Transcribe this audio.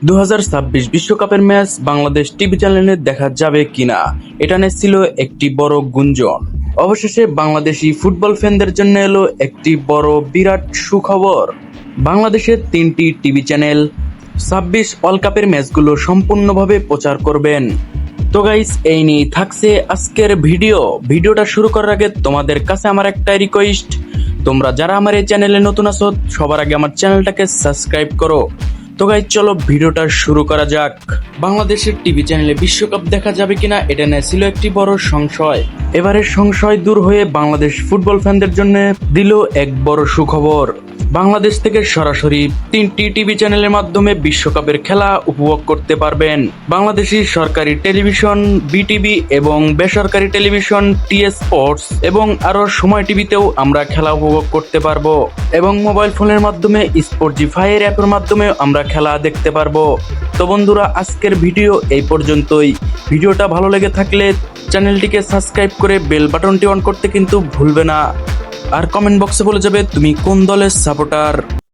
2026 বিশ্বকাপের match Bangladesh TV চ্যানেলে দেখা যাবে কিনা, এটা নিয়ে ছিল একটি বড় গুঞ্জন। অবশেষে বাংলাদেশি ফুটবল ফ্যানদের জন্য এলো একটি বড় বিরাট সুখবর। বাংলাদেশের 3টি টিভি চ্যানেল 26 ওয়ার্ল্ড কাপের ম্যাচগুলো সম্পূর্ণভাবে প্রচার করবেন। তো গাইস, এই নিয়ে থাকছে আজকের ভিডিওটা শুরু করার আগে তোমাদের কাছে আমার একটা রিকোয়েস্ট, তোমরা যারা আমার এই চ্যানেলে নতুন আছো সবার আগে আমার চ্যানেলটাকে সাবস্ক্রাইব করো। তো গাইস, চলো ভিডিওটা শুরু করা যাক। বাংলাদেশের টিভি চ্যানেলে বিশ্বকাপ দেখা যাবে কিনা, এটা নিয়ে ছিল একটি বড় সংশয়। এবারের সংশয় দূর হয়ে বাংলাদেশ ফুটবল ফ্যানদের জন্য দিল এক বড় সুখবর। বাংলাদেশ থেকে সরাসরি 3টি টিভি চ্যানেলের মাধ্যমে বিশ্বকাপের খেলা উপভোগ করতে পারবেন। বাংলাদেশি সরকারি টেলিভিশন বিটিভি এবং বেসরকারি টেলিভিশন টিএস স্পোর্টস এবং আরো সময় টিভিতেও আমরা খেলা উপভোগ করতে পারবো, এবং মোবাইল ফোনের মাধ্যমে স্পোর্টিফাই এর অ্যাপের মাধ্যমে আমরা খেলা দেখতে পারবো। তো বন্ধুরা, আজকের ভিডিও এই পর্যন্তই। ভিডিওটা ভালো লেগে থাকলে চ্যানেলটিকে সাবস্ক্রাইব করে বেল বাটনটি অন করতে কিন্তু ভুলবে না, আর কমেন্ট বক্সে বলে যাবে তুমি কোন দলের সাপোর্টার।